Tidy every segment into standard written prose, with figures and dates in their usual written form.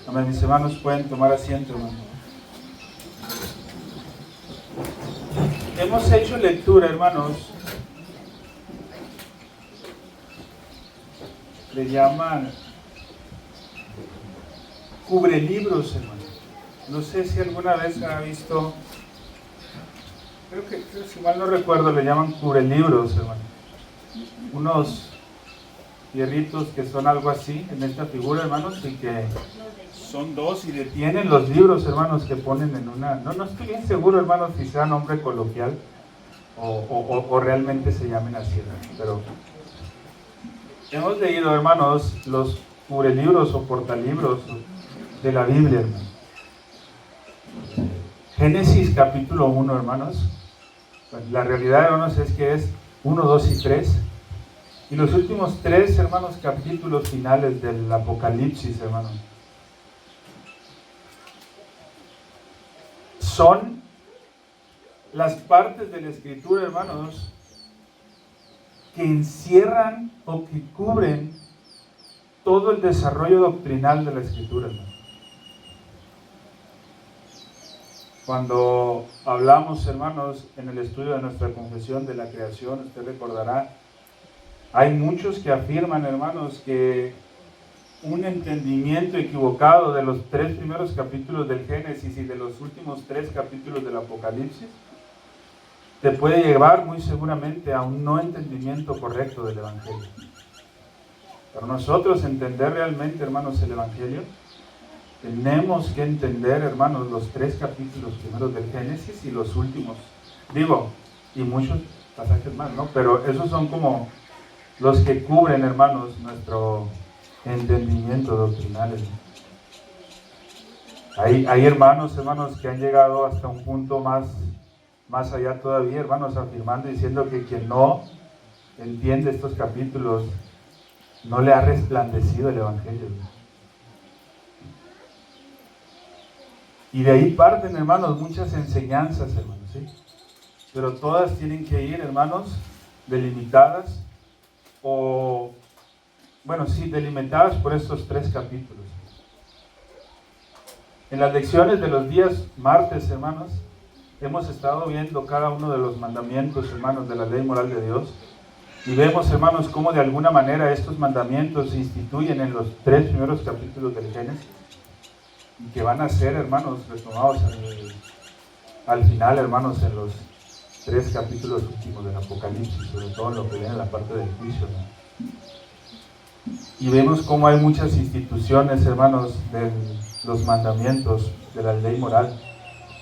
Amén. Mis hermanos pueden tomar asiento, hermano. Hemos hecho lectura, hermanos. Le llaman cubrelibros, hermano. No sé si alguna vez ha visto, creo que si mal no recuerdo, le llaman cubrelibros, hermano. Unos hierritos que son algo así en esta figura, hermanos, y que son dos y detienen los libros, hermanos, que ponen en una... No estoy bien seguro, hermanos, si sea nombre coloquial o realmente se llamen así, hermanos, pero hemos leído, hermanos, los cubrelibros o portalibros de la Biblia, hermanos. Génesis capítulo 1, hermanos. La realidad, hermanos, es que es 1, 2 y 3. Y los últimos 3, hermanos, capítulos finales del Apocalipsis, hermanos, son las partes de la Escritura, hermanos, que encierran o que cubren todo el desarrollo doctrinal de la Escritura, hermanos. Cuando hablamos, hermanos, en el estudio de nuestra confesión de la creación, usted recordará, hay muchos que afirman, hermanos, que un entendimiento equivocado de los 3 primeros capítulos del Génesis y de los últimos 3 capítulos del Apocalipsis te puede llevar muy seguramente a un no entendimiento correcto del Evangelio. Para nosotros entender realmente, hermanos, el Evangelio, tenemos que entender, hermanos, los 3 capítulos primeros del Génesis y los últimos. Y muchos pasajes más, ¿no? Pero esos son como los que cubren, hermanos, nuestro entendimiento doctrinal. Hay hermanos que han llegado hasta un punto más allá todavía, hermanos, afirmando, diciendo que quien no entiende estos capítulos no le ha resplandecido el Evangelio. Y de ahí parten, hermanos, muchas enseñanzas, hermanos, ¿sí? Pero todas tienen que ir, hermanos, delimitadas delimitadas por estos 3 capítulos. En las lecciones de los días martes, hermanos, hemos estado viendo cada uno de los mandamientos, hermanos, de la ley moral de Dios. Y vemos, hermanos, cómo de alguna manera estos mandamientos se instituyen en los 3 primeros capítulos del Génesis. Y que van a ser, hermanos, retomados al final, hermanos, en los 3 capítulos últimos del Apocalipsis, sobre todo en lo que viene en la parte del juicio, ¿no? Y vemos cómo hay muchas instituciones, hermanos, de los mandamientos de la ley moral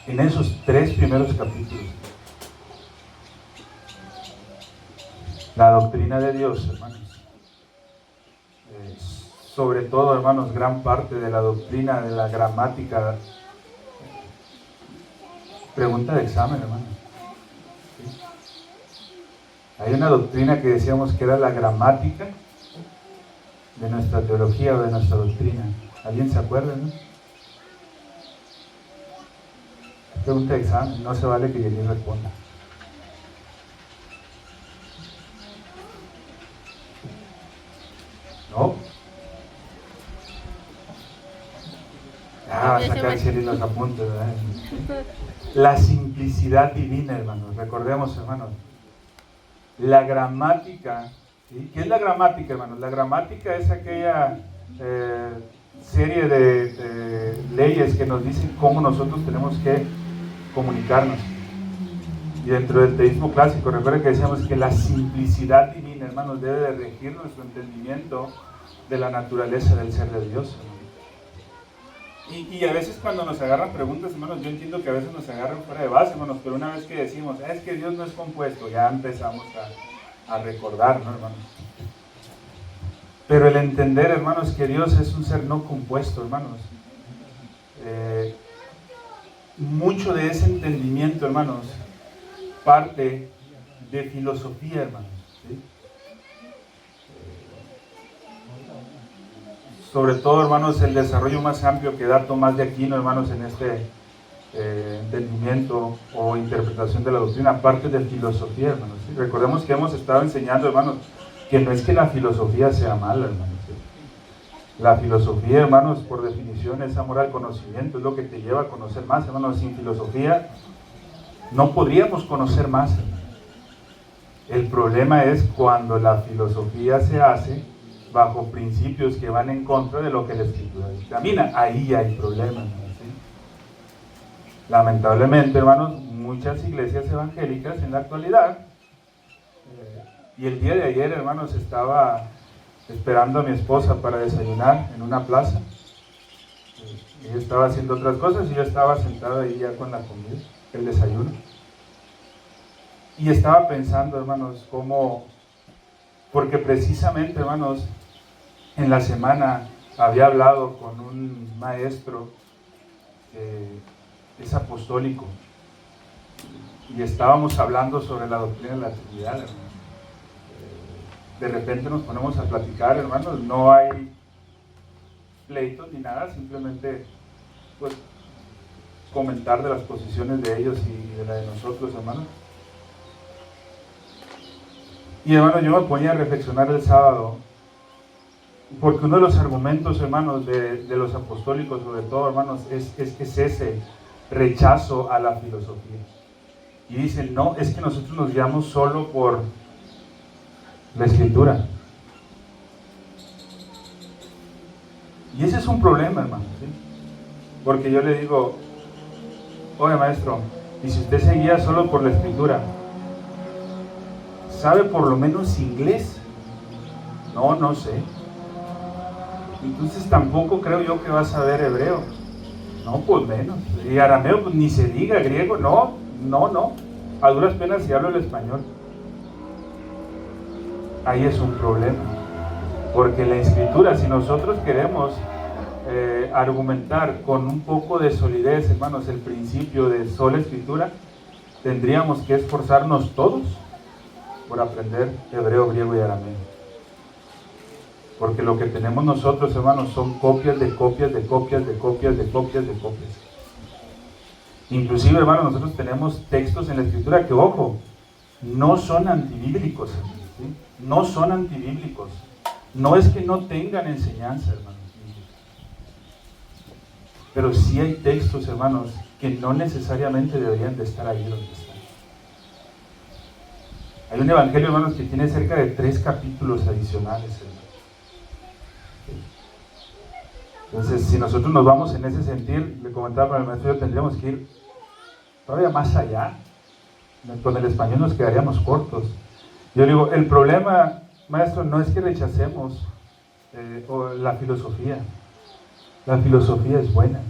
en esos 3 primeros capítulos. La doctrina de Dios, hermanos. Sobre todo, hermanos, gran parte de la doctrina de la gramática. Pregunta de examen, hermanos. ¿Sí? Hay una doctrina que decíamos que era la gramática de nuestra teología o de nuestra doctrina. ¿Alguien se acuerda, no? Pregunta de examen, no se vale que Jenny responda. ¿No? Va a sacar Jenny los apuntes, ¿verdad? La simplicidad divina, hermanos. Recordemos, hermanos, la gramática. ¿Sí? ¿Qué es la gramática, hermanos? La gramática es aquella serie de leyes que nos dicen cómo nosotros tenemos que comunicarnos. Y dentro del teísmo clásico, recuerden que decíamos que la simplicidad divina, hermanos, debe de regir nuestro entendimiento de la naturaleza del ser de Dios, hermanos. Y a veces cuando nos agarran preguntas, hermanos, yo entiendo que a veces nos agarran fuera de base, hermanos, pero una vez que decimos, es que Dios no es compuesto, ya empezamos a recordar, ¿no, hermanos? Pero el entender, hermanos, que Dios es un ser no compuesto, hermanos, mucho de ese entendimiento, hermanos, parte de filosofía, hermanos, ¿sí? Sobre todo, hermanos, el desarrollo más amplio que da Tomás de Aquino, hermanos, en este entendimiento o interpretación de la doctrina, parte de filosofía, hermanos, ¿sí? Recordemos que hemos estado enseñando, hermanos, que no es que la filosofía sea mala, hermanos, ¿sí? La filosofía, hermanos, por definición es amor al conocimiento, es lo que te lleva a conocer más, hermanos. Sin filosofía no podríamos conocer más. El problema es cuando la filosofía se hace bajo principios que van en contra de lo que la Escritura dictamina. Ahí hay problemas, ¿sí? Lamentablemente, hermanos, muchas iglesias evangélicas en la actualidad, y el día de ayer, hermanos, estaba esperando a mi esposa para desayunar en una plaza. Ella estaba haciendo otras cosas y yo estaba sentado ahí ya con la comida, el desayuno. Y estaba pensando, hermanos, porque precisamente, hermanos, en la semana había hablado con un maestro que es apostólico y estábamos hablando sobre la doctrina de la Trinidad, hermanos. De repente nos ponemos a platicar, hermanos, no hay pleitos ni nada, simplemente pues comentar de las posiciones de ellos y de la de nosotros, hermanos. Y hermanos, yo me ponía a reflexionar el sábado, porque uno de los argumentos, hermanos, de los apostólicos, sobre todo, hermanos, es ese rechazo a la filosofía. Y dicen, no, es que nosotros nos guiamos solo por la Escritura. Y ese es un problema, hermano, ¿sí? Porque yo le digo, oye maestro, y si usted se guía solo por la Escritura, ¿sabe por lo menos inglés? No sé. Entonces tampoco creo yo que va a saber hebreo. No, pues menos. Y arameo, pues ni se diga. Griego, no. A duras penas si hablo el español. Ahí es un problema, porque la Escritura, si nosotros queremos argumentar con un poco de solidez, hermanos, el principio de sola Escritura, tendríamos que esforzarnos todos por aprender hebreo, griego y arameo, porque lo que tenemos nosotros, hermanos, son copias de copias de copias de copias de copias de copias. Inclusive, hermanos, nosotros tenemos textos en la Escritura que, ojo, no son antibíblicos, ¿sí? No son antibíblicos. No es que no tengan enseñanza, hermanos. Pero sí hay textos, hermanos, que no necesariamente deberían de estar ahí donde están. Hay un evangelio, hermanos, que tiene cerca de 3 capítulos adicionales, hermanos. Entonces, si nosotros nos vamos en ese sentido, le comentaba para el maestro, tendríamos que ir todavía más allá. Con el español nos quedaríamos cortos. Yo digo, el problema, maestro, no es que rechacemos la filosofía. La filosofía es buena.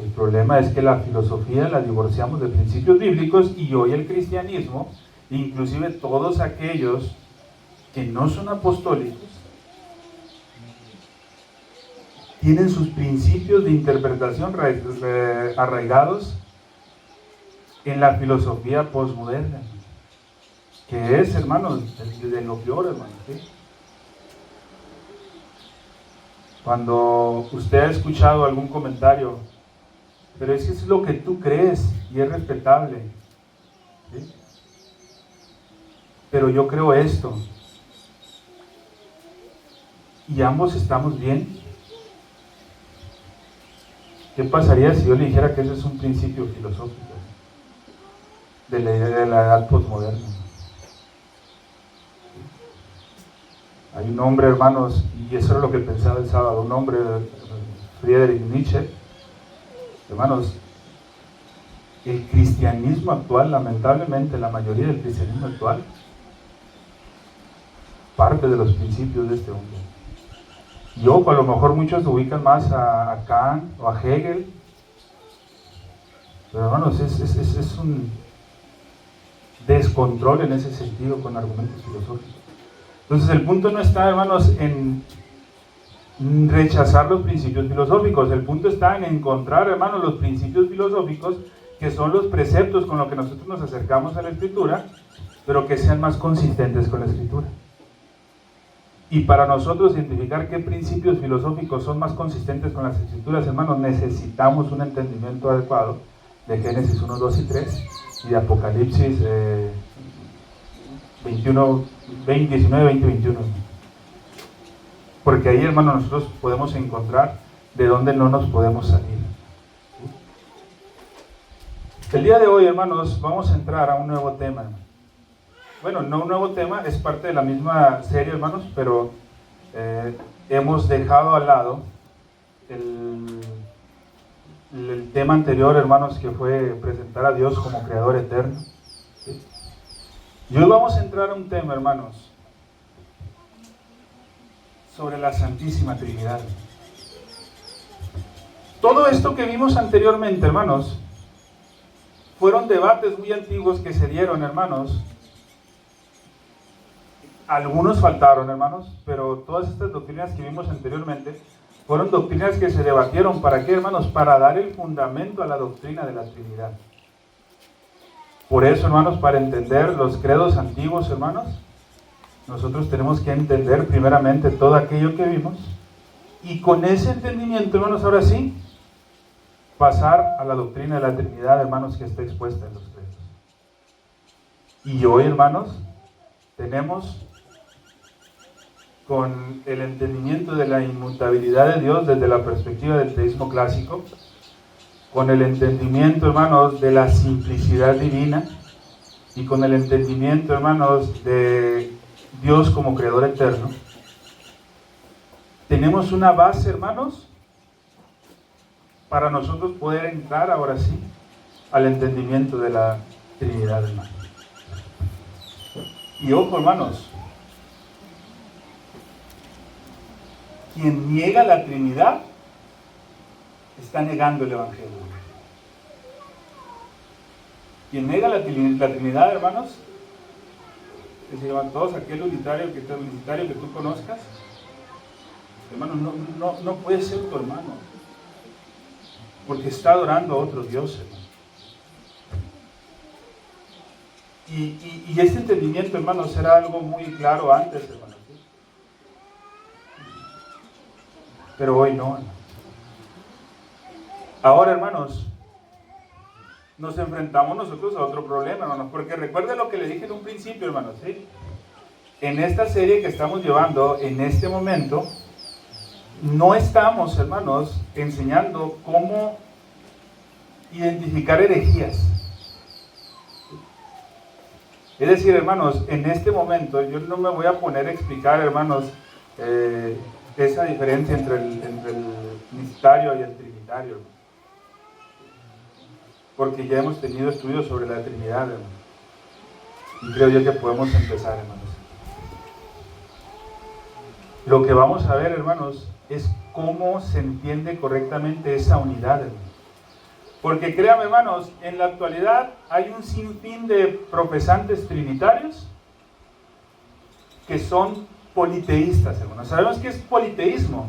El problema es que la filosofía la divorciamos de principios bíblicos, y hoy el cristianismo, inclusive todos aquellos que no son apostólicos, tienen sus principios de interpretación arraigados en la filosofía posmoderna, que es, hermanos, de lo peor, hermanos, ¿sí? Cuando usted ha escuchado algún comentario, pero es que es lo que tú crees y es respetable, ¿sí? Pero yo creo esto, y ambos estamos bien. ¿Qué pasaría si yo le dijera que ese es un principio filosófico de la idea de la edad posmoderna? Hay un hombre, hermanos, y eso era lo que pensaba el sábado, un hombre, Friedrich Nietzsche. Hermanos, el cristianismo actual, lamentablemente la mayoría del cristianismo actual, parte de los principios de este hombre. Y ojo, a lo mejor muchos se ubican más a Kant o a Hegel, pero hermanos, es un descontrol en ese sentido con argumentos filosóficos. Entonces el punto no está, hermanos, en rechazar los principios filosóficos. El punto está en encontrar, hermanos, los principios filosóficos que son los preceptos con los que nosotros nos acercamos a la Escritura, pero que sean más consistentes con la Escritura. Y para nosotros identificar qué principios filosóficos son más consistentes con las Escrituras, hermanos, necesitamos un entendimiento adecuado de Génesis 1, 2 y 3 y de Apocalipsis 19, 20 y 21. Porque ahí, hermanos, nosotros podemos encontrar de dónde no nos podemos salir. El día de hoy, hermanos, vamos a entrar a un nuevo tema. Bueno, no un nuevo tema, es parte de la misma serie, hermanos, pero hemos dejado al lado el tema anterior, hermanos, que fue presentar a Dios como Creador eterno. ¿Sí? Y hoy vamos a entrar a un tema, hermanos, sobre la Santísima Trinidad. Todo esto que vimos anteriormente, hermanos, fueron debates muy antiguos que se dieron, hermanos. Algunos faltaron, hermanos, pero todas estas doctrinas que vimos anteriormente fueron doctrinas que se debatieron. ¿Para qué, hermanos? Para dar el fundamento a la doctrina de la Trinidad. Por eso, hermanos, para entender los credos antiguos, hermanos, nosotros tenemos que entender primeramente todo aquello que vimos, y con ese entendimiento, hermanos, ahora sí, pasar a la doctrina de la Trinidad, hermanos, que está expuesta en los credos. Y hoy, hermanos, tenemos, con el entendimiento de la inmutabilidad de Dios desde la perspectiva del teísmo clásico, con el entendimiento, hermanos, de la simplicidad divina, y con el entendimiento, hermanos, de Dios como Creador eterno, tenemos una base, hermanos, para nosotros poder entrar ahora sí al entendimiento de la Trinidad, hermanos. Y ojo, hermanos, quien niega la Trinidad está negando el Evangelio. Quien niega la Trinidad, hermanos, que se llaman todos aquel unitario que tú conozcas, hermano, no puede ser tu hermano, porque está adorando a otros dioses, hermano. Y este entendimiento, hermanos, era algo muy claro antes, hermanos, ¿sí? Pero hoy no, hermanos. Ahora, hermanos, nos enfrentamos nosotros a otro problema, hermanos, porque recuerden lo que le dije en un principio, hermanos, ¿sí? En esta serie que estamos llevando en este momento, no estamos, hermanos, enseñando cómo identificar herejías. Es decir, hermanos, en este momento yo no me voy a poner a explicar, hermanos, esa diferencia entre el unicitario y el trinitario, porque ya hemos tenido estudios sobre la Trinidad, hermanos, y creo yo que podemos empezar, hermanos. Lo que vamos a ver, hermanos, es cómo se entiende correctamente esa unidad, hermanos. Porque créanme, hermanos, en la actualidad hay un sinfín de profesantes trinitarios que son politeístas, hermanos. ¿Sabemos qué es politeísmo?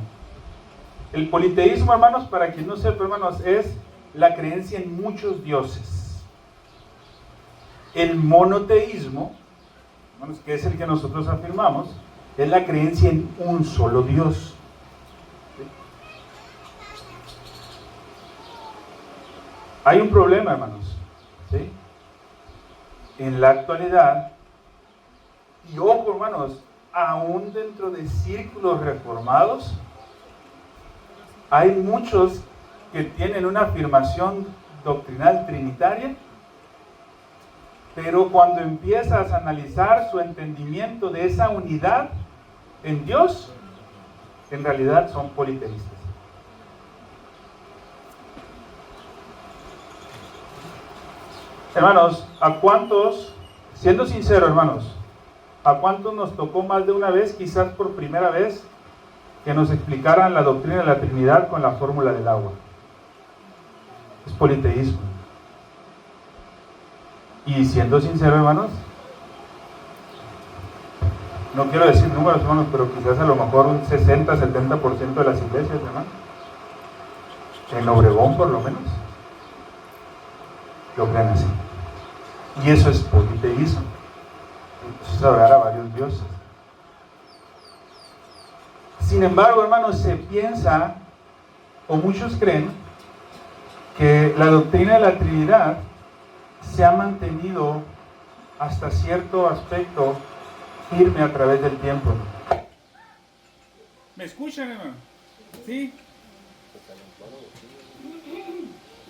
El politeísmo, hermanos, para quien no sepa, hermanos, es la creencia en muchos dioses. El monoteísmo, hermanos, que es el que nosotros afirmamos, es la creencia en un solo Dios. Hay un problema, hermanos, ¿sí? En la actualidad, y ojo, hermanos, aún dentro de círculos reformados, hay muchos que tienen una afirmación doctrinal trinitaria, pero cuando empiezas a analizar su entendimiento de esa unidad en Dios, en realidad son politeístas. Hermanos, ¿a cuántos, siendo sincero, hermanos, a cuántos nos tocó más de una vez, quizás por primera vez, que nos explicaran la doctrina de la Trinidad con la fórmula del agua? Es politeísmo. Y siendo sincero, hermanos, no quiero decir números, hermanos, pero quizás a lo mejor un 60-70% de las iglesias, hermanos, en Obregón por lo menos, lo creen así. Y eso es politeísmo. Eso es adorar a varios dioses. Sin embargo, hermanos, se piensa, o muchos creen, que la doctrina de la Trinidad se ha mantenido hasta cierto aspecto firme a través del tiempo. ¿Me escuchan, hermano? ¿Sí?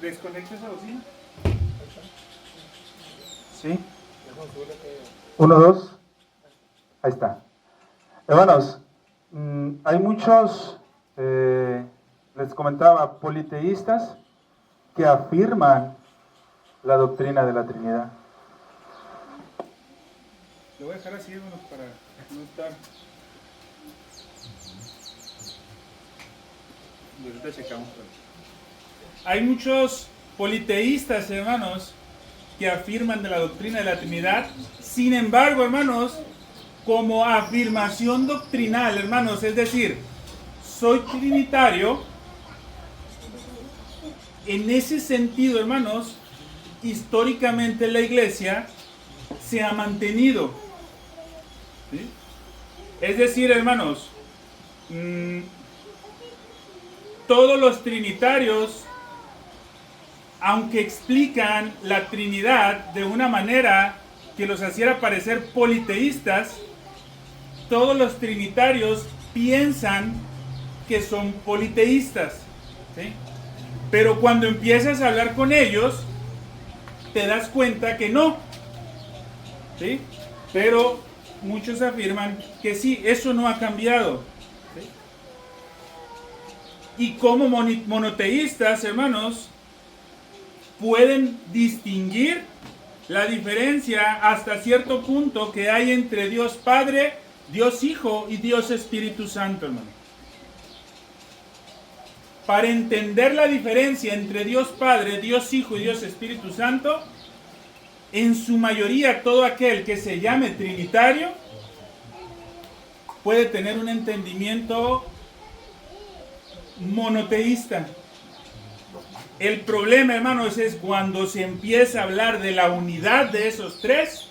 ¿Desconecta esa bocina? ¿Sí? 1, 2. Ahí está. Hermanos, hay muchos, les comentaba, politeístas que afirman la doctrina de la Trinidad. Lo voy a dejar así, hermanos, para no estar... Ahorita checamos. Hay muchos politeístas, hermanos, que afirman de la doctrina de la Trinidad. Sin embargo, hermanos, como afirmación doctrinal, hermanos, es decir, soy trinitario, en ese sentido, hermanos, históricamente la Iglesia se ha mantenido. ¿Sí? Es decir, hermanos, todos los trinitarios, aunque explican la Trinidad de una manera que los hiciera parecer politeístas, todos los trinitarios piensan que son politeístas, ¿sí? Pero cuando empiezas a hablar con ellos, te das cuenta que no, ¿sí? Pero muchos afirman que sí, eso no ha cambiado, ¿sí? Y como monoteístas, hermanos, pueden distinguir la diferencia hasta cierto punto que hay entre Dios Padre, Dios Hijo y Dios Espíritu Santo, hermano. Para entender la diferencia entre Dios Padre, Dios Hijo y Dios Espíritu Santo, en su mayoría todo aquel que se llame trinitario puede tener un entendimiento monoteísta. El problema, hermanos, es cuando se empieza a hablar de la unidad de esos tres.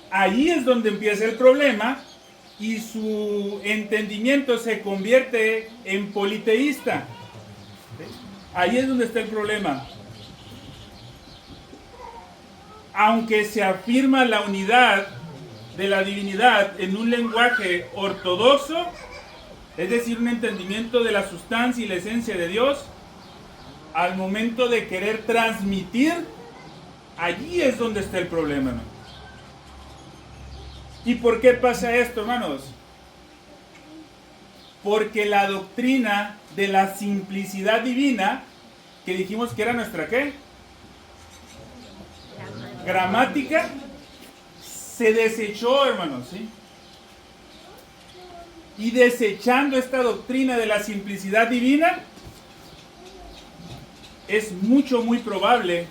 Ahí es donde empieza el problema y su entendimiento se convierte en politeísta. Ahí es donde está el problema. Aunque se afirma la unidad de la divinidad en un lenguaje ortodoxo, es decir, un entendimiento de la sustancia y la esencia de Dios, al momento de querer transmitir, allí es donde está el problema, ¿no? ¿Y por qué pasa esto, hermanos? Porque la doctrina de la simplicidad divina, que dijimos que era nuestra, ¿qué? Gramática, se desechó, hermanos, ¿sí? Y desechando esta doctrina de la simplicidad divina, es muy probable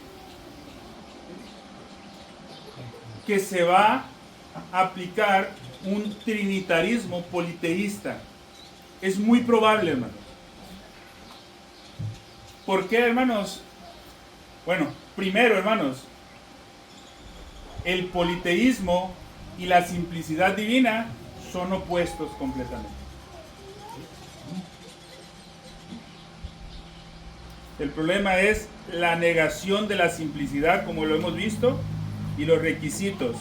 que se va a aplicar un trinitarismo politeísta. Es muy probable, hermanos. ¿Por qué, hermanos? Bueno, primero, hermanos, el politeísmo y la simplicidad divina son opuestos completamente. El problema es la negación de la simplicidad, como lo hemos visto, y los requisitos.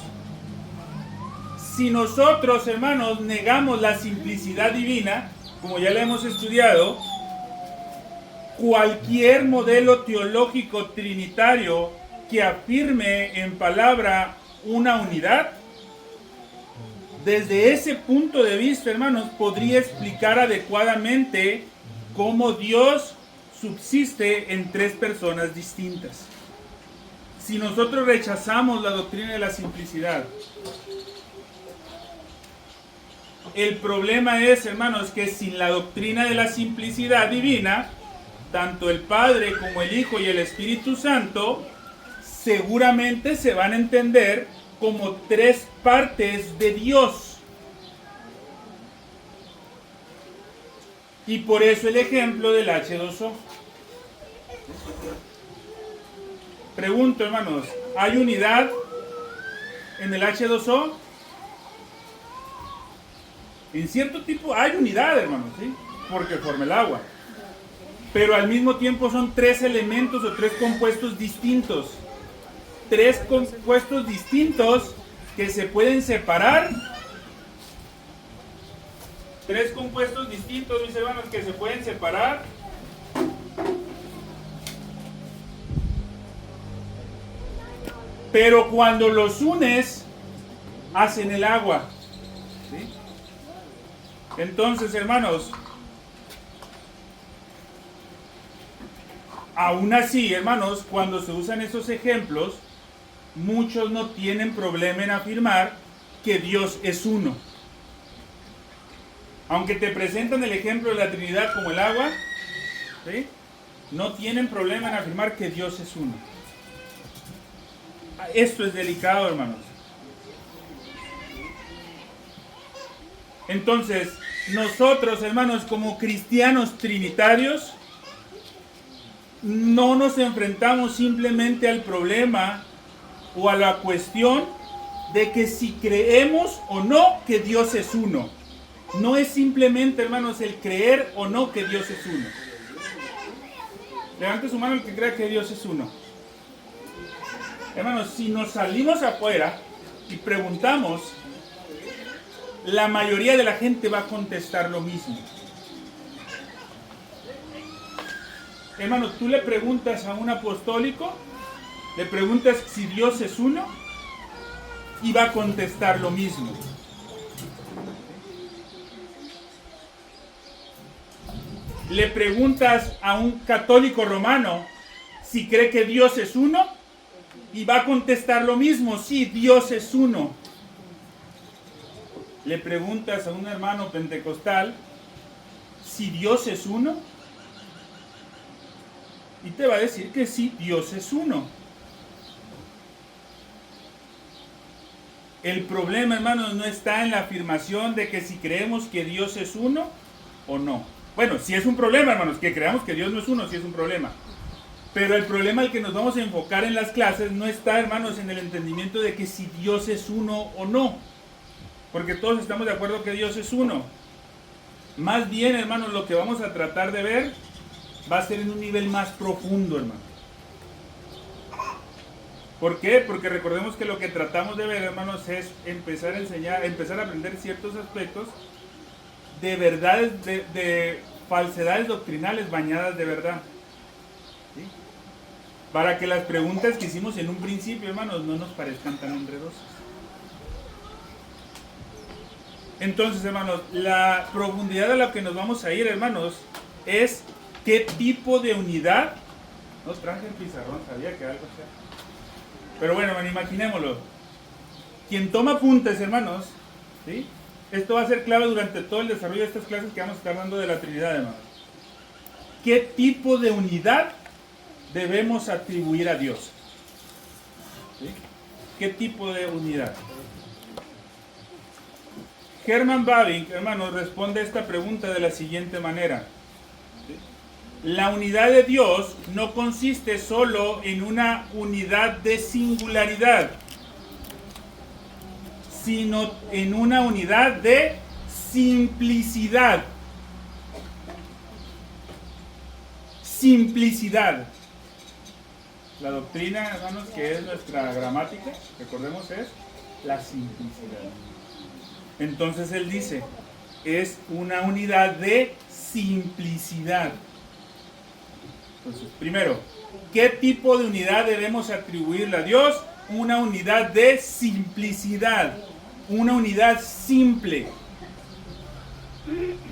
Si nosotros, hermanos, negamos la simplicidad divina, como ya la hemos estudiado, cualquier modelo teológico trinitario que afirme en palabra una unidad, desde ese punto de vista, hermanos, podría explicar adecuadamente cómo Dios subsiste en tres personas distintas. Si nosotros rechazamos la doctrina de la simplicidad, el problema es, hermanos, que sin la doctrina de la simplicidad divina, tanto el Padre como el Hijo y el Espíritu Santo seguramente se van a entender como tres partes de Dios. Y por eso el ejemplo del H2O. Pregunto, hermanos, ¿hay unidad en el H2O? En cierto tipo hay unidad, hermanos, ¿sí? Porque forma el agua. Pero al mismo tiempo son tres elementos o tres compuestos distintos. Tres compuestos distintos que se pueden separar Tres compuestos distintos, mis hermanos, que se pueden separar. Pero cuando los unes, hacen el agua. ¿Sí? Entonces, hermanos, aún así, hermanos, cuando se usan esos ejemplos, muchos no tienen problema en afirmar que Dios es uno. Aunque te presentan el ejemplo de la Trinidad como el agua, ¿sí?, no tienen problema en afirmar que Dios es uno. Esto es delicado, hermanos. Entonces, nosotros, hermanos, como cristianos trinitarios, no nos enfrentamos simplemente al problema o a la cuestión de que si creemos o no que Dios es uno. No es simplemente, hermanos, el creer o no que Dios es uno. Levante su mano el que crea que Dios es uno. Hermanos, si nos salimos afuera y preguntamos, la mayoría de la gente va a contestar lo mismo. Hermano, tú le preguntas a un apostólico, le preguntas si Dios es uno, y va a contestar lo mismo. Le preguntas a un católico romano si cree que Dios es uno, y va a contestar lo mismo: sí, Dios es uno. Le preguntas a un hermano pentecostal si Dios es uno, y te va a decir que sí, Dios es uno. El problema, hermanos, no está en la afirmación de que si creemos que Dios es uno o no. Bueno, sí es un problema, hermanos, que creamos que Dios no es uno, sí es un problema. Pero el problema al que nos vamos a enfocar en las clases no está, hermanos, en el entendimiento de que si Dios es uno o no. Porque todos estamos de acuerdo que Dios es uno. Más bien, hermanos, lo que vamos a tratar de ver va a ser en un nivel más profundo, hermano. ¿Por qué? Porque recordemos que lo que tratamos de ver, hermanos, es empezar a enseñar, empezar a aprender ciertos aspectos de verdades, de falsedades doctrinales bañadas de verdad. ¿Sí? Para que las preguntas que hicimos en un principio, hermanos, no nos parezcan tan enredosas. Entonces, hermanos, la profundidad a la que nos vamos a ir, hermanos, es qué tipo de unidad. No traje el pizarrón, sabía que algo sea. Pero bueno, imaginémoslo. Quien toma apuntes, hermanos, ¿sí?, esto va a ser clave durante todo el desarrollo de estas clases que vamos a estar dando de la Trinidad, hermanos. ¿Qué tipo de unidad debemos atribuir a Dios? ¿Sí? ¿Qué tipo de unidad? Herman Bavinck, hermanos, responde a esta pregunta de la siguiente manera. ¿Sí? La unidad de Dios no consiste solo en una unidad de singularidad, sino en una unidad de simplicidad. Simplicidad. La doctrina, hermanos, que es nuestra gramática, recordemos, es la simplicidad. Entonces él dice, es una unidad de simplicidad. Entonces, primero, ¿qué tipo de unidad debemos atribuirle a Dios? Una unidad de simplicidad, una unidad simple.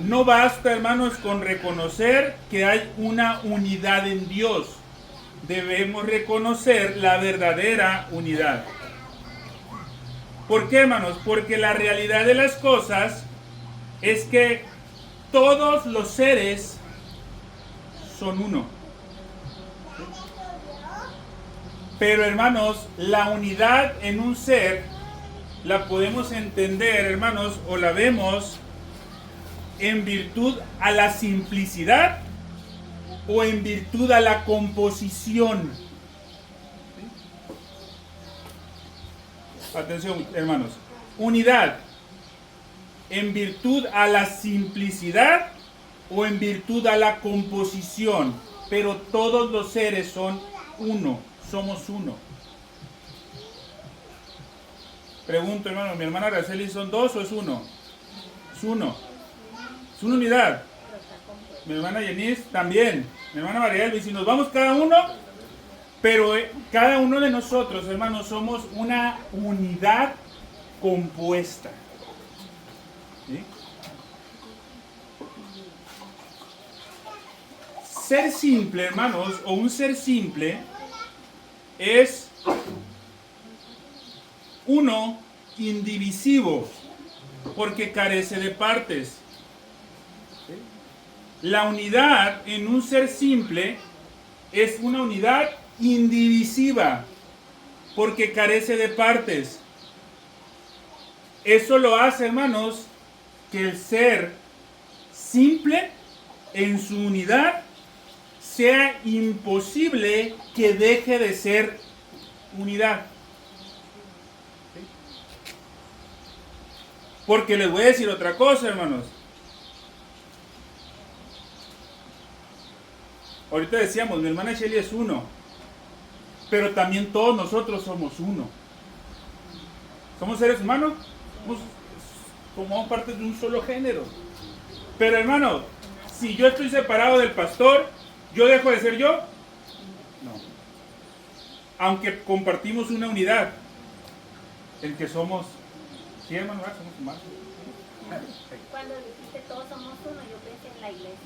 No basta, hermanos, con reconocer que hay una unidad en Dios. Debemos reconocer la verdadera unidad. ¿Por qué, hermanos? Porque la realidad de las cosas es que todos los seres son uno. Pero, hermanos, la unidad en un ser la podemos entender, hermanos, o la vemos en virtud a la simplicidad o en virtud a la composición. ¿Sí? Atención, hermanos. Unidad en virtud a la simplicidad o en virtud a la composición. Pero todos los seres son uno, somos uno. Pregunto, hermano, ¿mi hermana Araceli son dos o es uno? Es uno. Es una unidad. Mi hermana Yenis también. Mi hermana María Elvis. Y nos vamos cada uno, pero cada uno de nosotros, hermanos, somos una unidad compuesta. ¿Sí? Ser simple, hermanos, o un ser simple, es uno indivisivo, porque carece de partes. La unidad en un ser simple es una unidad indivisiva, porque carece de partes. Eso lo hace, hermanos, que el ser simple en su unidad sea imposible que deje de ser unidad. Porque les voy a decir otra cosa, hermanos. Ahorita decíamos, mi hermana Shelly es uno, pero también todos nosotros somos uno. Somos seres humanos, somos parte de un solo género. Pero hermano, si yo estoy separado del pastor, ¿yo dejo de ser yo? No. Aunque compartimos una unidad en que somos, sí hermano, somos humanos. Cuando dijiste todos somos uno, yo pensé en la iglesia.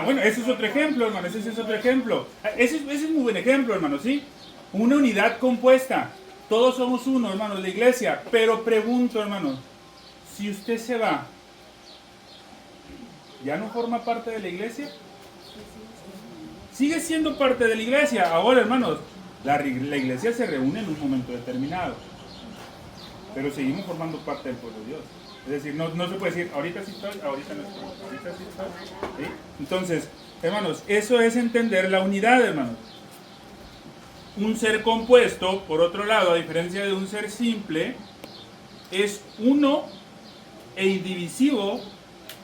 Bueno, ese es otro ejemplo, hermano, ese es otro ejemplo. Ese es muy buen ejemplo, hermano, ¿sí? Una unidad compuesta. Todos somos uno, hermano, la iglesia. Pero pregunto, hermano, si usted se va, ¿ya no forma parte de la iglesia? Sigue siendo parte de la iglesia. Ahora, hermanos, la iglesia se reúne en un momento determinado. Pero seguimos formando parte del pueblo de Dios. Es decir, no se puede decir, ahorita sí estoy, ahorita no estoy, ahorita sí estoy. ¿Sí? Entonces, hermanos, eso es entender la unidad, hermanos. Un ser compuesto, por otro lado, a diferencia de un ser simple, es uno e indivisivo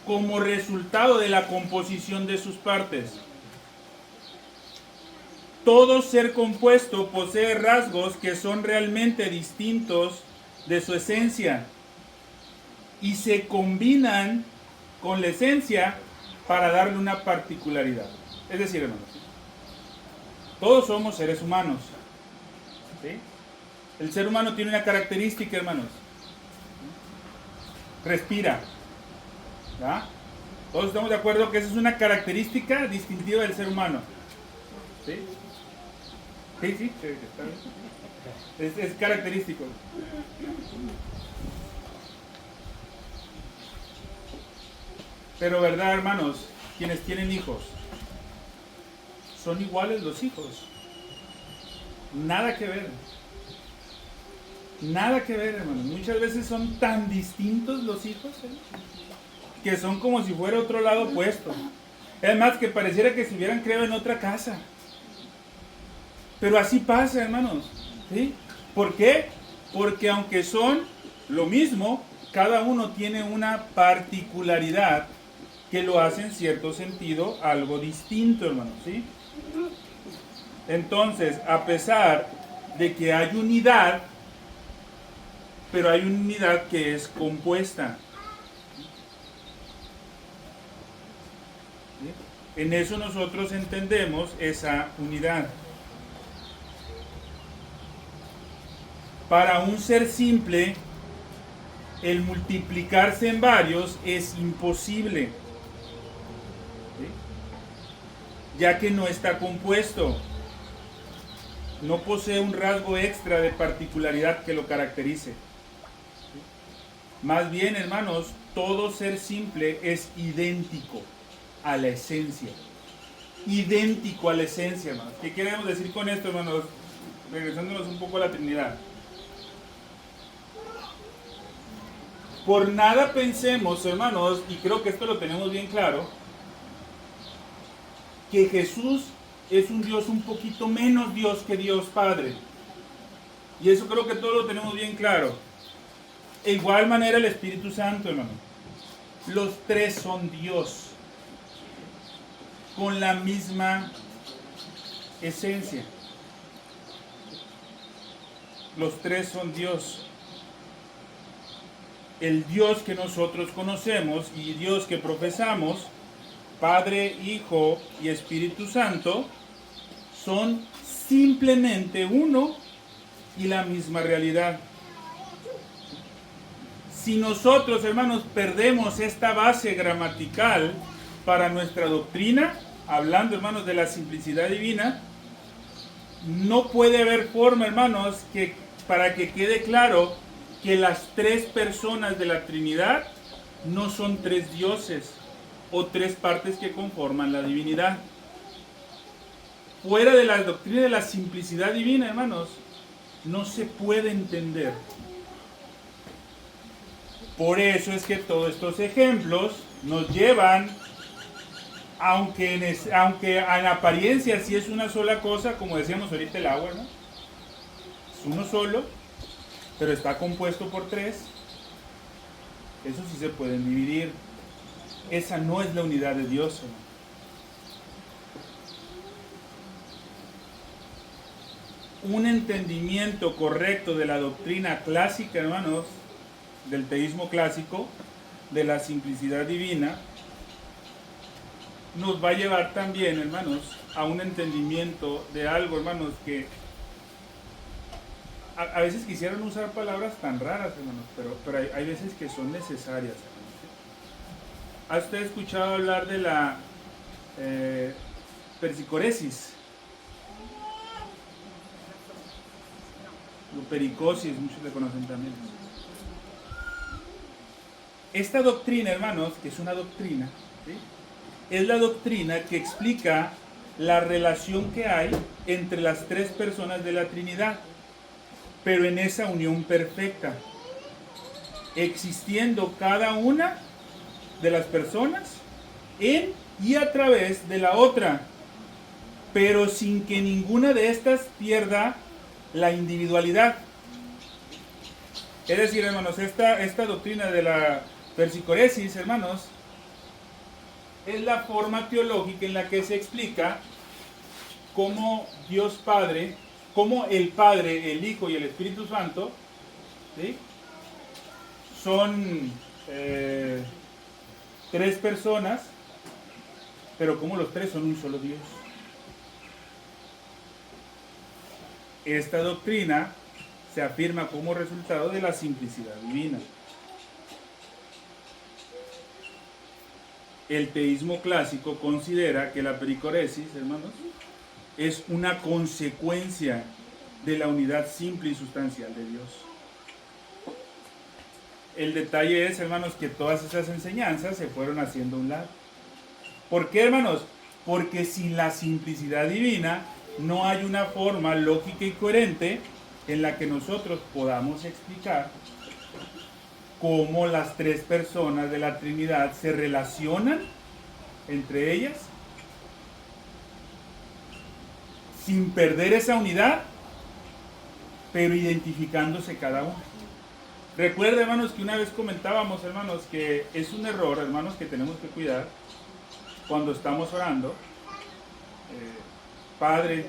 como resultado de la composición de sus partes. Todo ser compuesto posee rasgos que son realmente distintos de su esencia y se combinan con la esencia para darle una particularidad. Es decir, hermanos, todos somos seres humanos. ¿Sí? El ser humano tiene una característica, hermanos. Respira. ¿Ya? Todos estamos de acuerdo que esa es una característica distintiva del ser humano. ¿Sí? Sí, está bien. Es característico. Pero verdad, hermanos, quienes tienen hijos, son iguales los hijos. Nada que ver. Nada que ver, hermanos. Muchas veces son tan distintos los hijos, que son como si fuera otro lado opuesto. Es más, que pareciera que se hubieran creado en otra casa. Pero así pasa, hermanos. ¿Sí? ¿Por qué? Porque aunque son lo mismo, cada uno tiene una particularidad que lo hace en cierto sentido algo distinto, hermanos. ¿Sí? Entonces, a pesar de que hay unidad, pero hay una unidad que es compuesta. ¿Sí? En eso nosotros entendemos esa unidad. Para un ser simple, el multiplicarse en varios es imposible, ¿sí? Ya que no está compuesto. No posee un rasgo extra de particularidad que lo caracterice. Más bien, hermanos, todo ser simple es idéntico a la esencia. Idéntico a la esencia, hermanos. ¿Qué queremos decir con esto, hermanos? Regresándonos un poco a la Trinidad. Por nada pensemos, hermanos, y creo que esto lo tenemos bien claro, que Jesús es un Dios un poquito menos Dios que Dios Padre. Y eso creo que todos lo tenemos bien claro. De igual manera el Espíritu Santo, hermano. Los tres son Dios, con la misma esencia. Los tres son Dios. el Dios que nosotros conocemos y Dios que profesamos, Padre, Hijo y Espíritu Santo, son simplemente uno y la misma realidad. Si nosotros, hermanos, perdemos esta base gramatical para nuestra doctrina, hablando, hermanos, de la simplicidad divina, no puede haber forma, hermanos, para que quede claro que las tres personas de la Trinidad no son tres dioses o tres partes que conforman la divinidad. Fuera de la doctrina de la simplicidad divina, hermanos, no se puede entender. Por eso es que todos estos ejemplos nos llevan, aunque en apariencia sí es una sola cosa, como decíamos ahorita el agua, ¿no? Es uno solo, pero está compuesto por tres. Eso sí se pueden dividir. Esa no es la unidad de Dios, hermano. Un entendimiento correcto de la doctrina clásica, hermanos, del teísmo clásico, de la simplicidad divina, nos va a llevar también, hermanos, a un entendimiento de algo, hermanos, que a veces quisieran usar palabras tan raras, hermanos, pero hay veces que son necesarias, hermanos. ¿Ha usted escuchado hablar de la persicoresis? O pericosis, muchos le conocen también. Esta doctrina, hermanos, que es una doctrina, ¿sí?, es la doctrina que explica la relación que hay entre las tres personas de la Trinidad, pero en esa unión perfecta, existiendo cada una de las personas en y a través de la otra, pero sin que ninguna de estas pierda la individualidad. Es decir, hermanos, esta doctrina de la persicoresis, hermanos, es la forma teológica en la que se explica cómo Dios Padre, cómo el Padre, el Hijo y el Espíritu Santo, ¿sí?, son tres personas, pero como los tres son un solo Dios. Esta doctrina se afirma como resultado de la simplicidad divina. El teísmo clásico considera que la pericoresis, hermanos, es una consecuencia de la unidad simple y sustancial de Dios. El detalle es, hermanos, que todas esas enseñanzas se fueron haciendo a un lado. ¿Por qué, hermanos? Porque sin la simplicidad divina no hay una forma lógica y coherente en la que nosotros podamos explicar cómo las tres personas de la Trinidad se relacionan entre ellas sin perder esa unidad, pero identificándose cada uno. Recuerda, hermanos, que una vez comentábamos, hermanos, que es un error, hermanos, que tenemos que cuidar cuando estamos orando. Padre,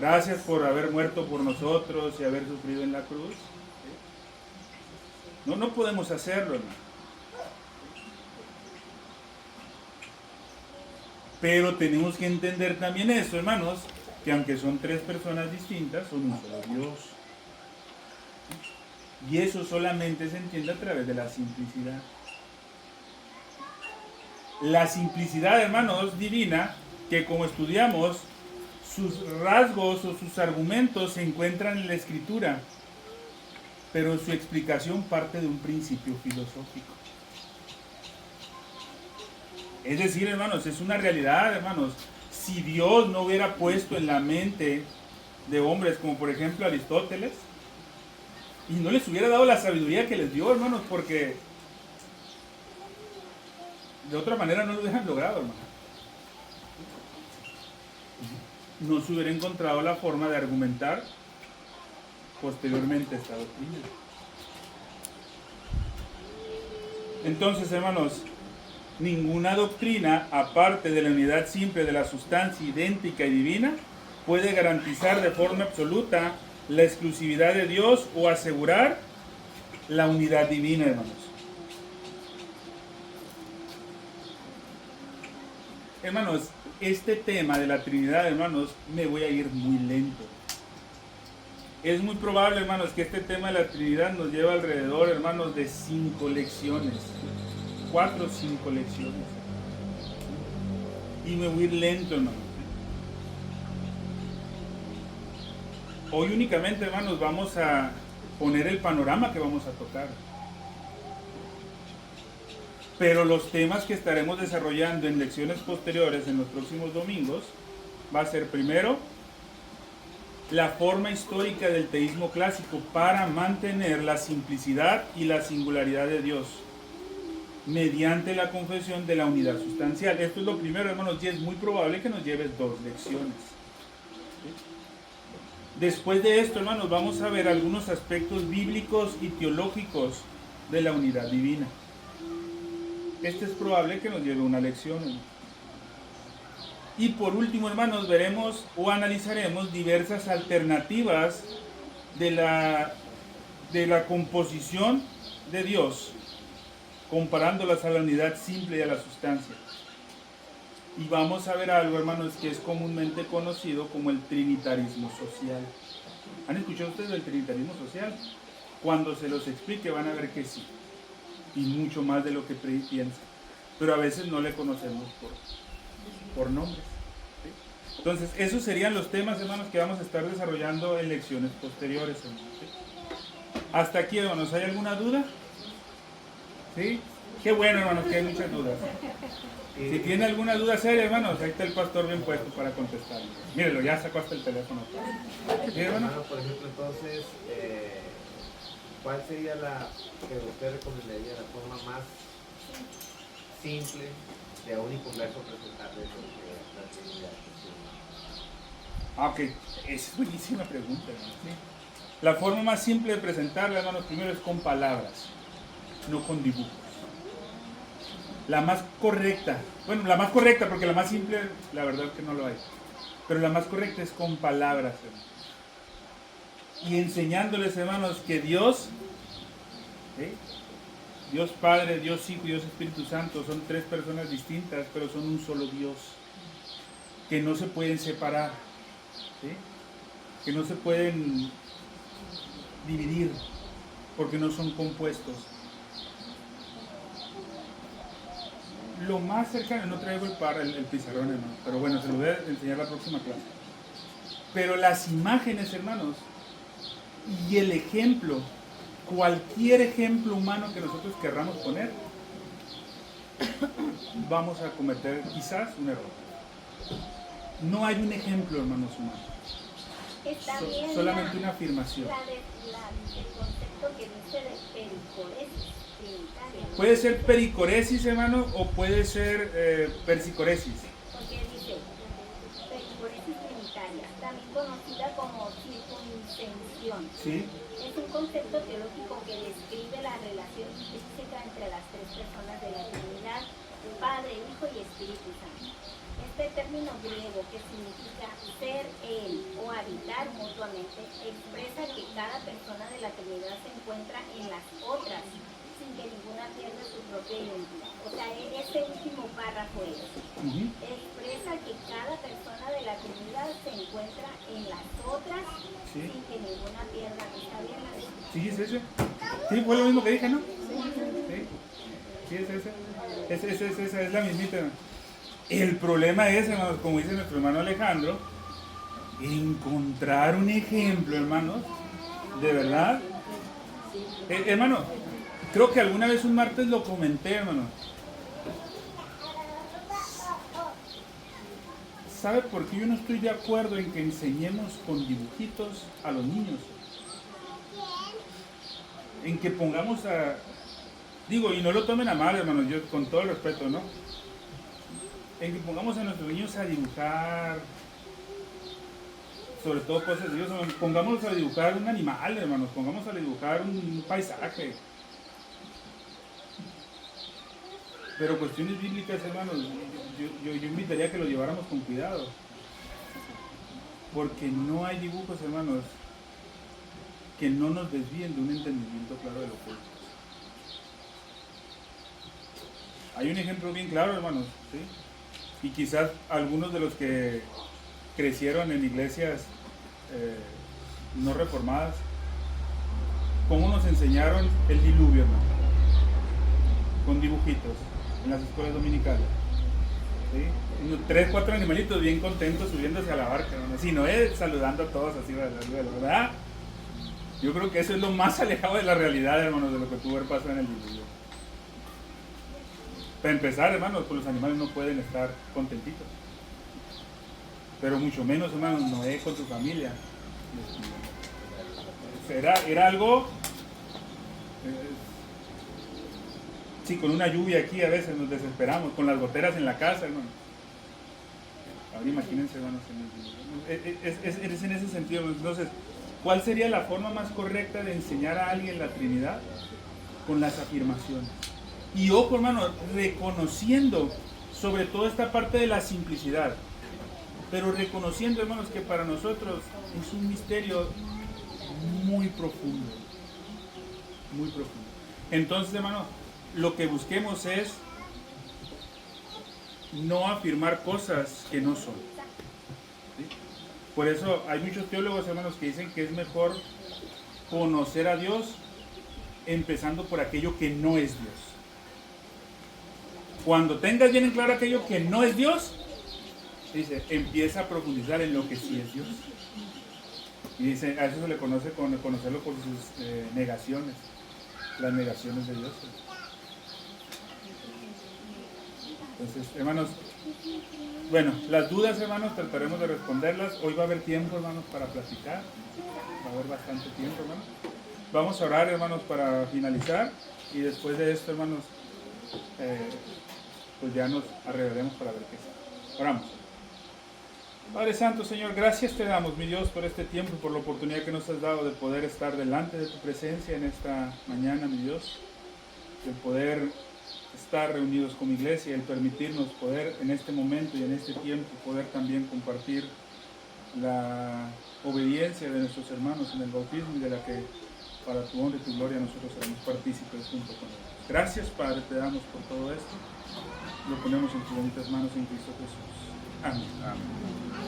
gracias por haber muerto por nosotros y haber sufrido en la cruz. No podemos hacerlo, hermano. Pero tenemos que entender también eso, hermanos, que aunque son tres personas distintas, son un solo Dios. Y eso solamente se entiende a través de la simplicidad. La simplicidad, hermanos, divina, que como estudiamos, sus rasgos o sus argumentos se encuentran en la Escritura, pero su explicación parte de un principio filosófico. Es decir, hermanos, es una realidad, hermanos. Si Dios no hubiera puesto en la mente de hombres como por ejemplo Aristóteles, y no les hubiera dado la sabiduría que les dio, hermanos, porque de otra manera no lo hubieran logrado, hermanos. No se hubiera encontrado la forma de argumentar posteriormente esta doctrina. Entonces, hermanos, ninguna doctrina, aparte de la unidad simple de la sustancia idéntica y divina, puede garantizar de forma absoluta la exclusividad de Dios o asegurar la unidad divina, hermanos. Hermanos, este tema de la Trinidad, hermanos, me voy a ir muy lento. Es muy probable, hermanos, que este tema de la Trinidad nos lleve alrededor, hermanos, de 5 lecciones. 4 o 5 lecciones. Y me voy a ir lento, hermanos. Hoy únicamente, hermanos, vamos a poner el panorama que vamos a tocar. Pero los temas que estaremos desarrollando en lecciones posteriores en los próximos domingos va a ser primero la forma histórica del teísmo clásico para mantener la simplicidad y la singularidad de Dios mediante la confesión de la unidad sustancial. Esto es lo primero, hermanos, y es muy probable que nos lleve 2 lecciones. Después de esto, hermanos, vamos a ver algunos aspectos bíblicos y teológicos de la unidad divina. Este es probable que nos lleve una lección, hermanos. Y por último, hermanos, veremos o analizaremos diversas alternativas de la composición de Dios, comparándolas a la unidad simple y a la sustancia. Y vamos a ver algo, hermanos, que es comúnmente conocido como el trinitarismo social. ¿Han escuchado ustedes del trinitarismo social? Cuando se los explique van a ver que sí. Y mucho más de lo que piensan. Pero a veces no le conocemos por nombres. ¿Sí? Entonces, esos serían los temas, hermanos, que vamos a estar desarrollando en lecciones posteriores, hermanos. ¿Sí? Hasta aquí, hermanos, ¿hay alguna duda? ¿Sí? Qué bueno, hermanos, que hay muchas dudas. Si tiene alguna duda seria, hermanos, ahí está el pastor bien puesto para contestar. Mírelo, ya sacó hasta el teléfono. ¿Sí, hermano? Por ejemplo, entonces, ¿cuál sería la que usted recomendaría la forma más simple de a un inconverso presentarle la Trinidad? Ah, ok, es buenísima pregunta, hermano. ¿Sí? La forma más simple de presentarla, hermanos, primero es con palabras, no con dibujos. La más correcta, bueno, la más correcta, porque la más simple, la verdad es que no lo hay. Pero la más correcta es con palabras, hermanos. Y enseñándoles, hermanos, que Dios, ¿sí? Dios Padre, Dios Hijo y Dios Espíritu Santo son 3 personas distintas, pero son un solo Dios, que no se pueden separar, ¿sí? Que no se pueden dividir, porque no son compuestos. Lo más cercano, no traigo el pizarrón, hermano, pero bueno, se lo voy a enseñar la próxima clase. Pero las imágenes, hermanos, y el ejemplo, cualquier ejemplo humano que nosotros querramos poner, vamos a cometer quizás un error. No hay un ejemplo, hermanos, humanos. Está bien Solamente una afirmación. el concepto que dice de pericoresis trinitaria, ¿no? Puede ser pericoresis, hermano, o puede ser persicoresis. Porque dice pericoresis trinitaria, también conocida como circuncensión. ¿Sí? Es un concepto teológico que describe la relación intrínseca entre las 3 personas de la Trinidad, Padre, Hijo y Espíritu Santo. Este término griego, que significa ser él o habitar mutuamente, expresa que cada persona de la Trinidad se encuentra en las otras, sin que ninguna pierda su propia identidad. O sea, ese último párrafo expresa que cada persona de la Trinidad se encuentra en las otras, Sí. sin que ninguna pierda. ¿Está bien la de? ¿Sí es ese? Sí, fue lo mismo que dije, ¿no? Sí, sí es ese. Esa es la mismita. El problema es, hermanos, como dice nuestro hermano Alejandro, encontrar un ejemplo, hermanos, de verdad. Hermano, creo que alguna vez un martes lo comenté, hermano. ¿Sabe por qué yo no estoy de acuerdo en que enseñemos con dibujitos a los niños? En que pongamos a... Digo, y no lo tomen a mal, hermanos, yo con todo el respeto, ¿no? En que pongamos a nuestros niños a dibujar, sobre todo cosas de Dios, pongámoslos a dibujar un animal, hermanos, pongámoslos a dibujar un paisaje. Pero cuestiones bíblicas, hermanos, yo invitaría a que lo lleváramos con cuidado. Porque no hay dibujos, hermanos, que no nos desvíen de un entendimiento claro de lo que es. Hay un ejemplo bien claro, hermanos, ¿sí? Y quizás algunos de los que crecieron en iglesias no reformadas, ¿cómo nos enseñaron el diluvio, hermano? Con dibujitos en las escuelas dominicales, ¿sí? 3, 4 animalitos bien contentos subiéndose a la barca, hermano. Si no es saludando a todos así, ¿verdad? Yo creo que eso es lo más alejado de la realidad, hermanos, de lo que pudo haber pasado en el diluvio. Para empezar, hermanos, pues los animales no pueden estar contentitos. Pero mucho menos, hermanos, Noé con su familia. Era algo... sí, con una lluvia aquí a veces nos desesperamos, con las goteras en la casa, hermano. Ahora imagínense, hermanos, es en ese sentido. Entonces, ¿cuál sería la forma más correcta de enseñar a alguien la Trinidad? Con las afirmaciones. Y ojo, hermano, reconociendo sobre todo esta parte de la simplicidad, pero reconociendo, hermanos, que para nosotros es un misterio muy profundo, muy profundo. Entonces, hermano, lo que busquemos es no afirmar cosas que no son, ¿sí? Por eso hay muchos teólogos, hermanos, que dicen que es mejor conocer a Dios empezando por aquello que no es Dios. Cuando tengas bien en claro aquello que no es Dios, dice, empieza a profundizar en lo que sí es Dios. Y dice, a eso se le conoce con conocerlo por sus negaciones, las negaciones de Dios. Entonces, hermanos, bueno, las dudas, hermanos, trataremos de responderlas. Hoy va a haber tiempo, hermanos, para platicar. Va a haber bastante tiempo, hermanos. Vamos a orar, hermanos, para finalizar. Y después de esto, hermanos, pues ya nos arreglaremos para ver qué es. Oramos. Padre Santo, Señor, gracias te damos, mi Dios, por este tiempo y por la oportunidad que nos has dado de poder estar delante de tu presencia en esta mañana, mi Dios. De poder estar reunidos como iglesia, el permitirnos poder en este momento y en este tiempo poder también compartir la obediencia de nuestros hermanos en el bautismo y de la que para tu honra y tu gloria nosotros seremos partícipes junto con ellos. Gracias, Padre, te damos por todo esto. Lo ponemos en tus bonitas manos en Cristo Jesús. Amén. Amén.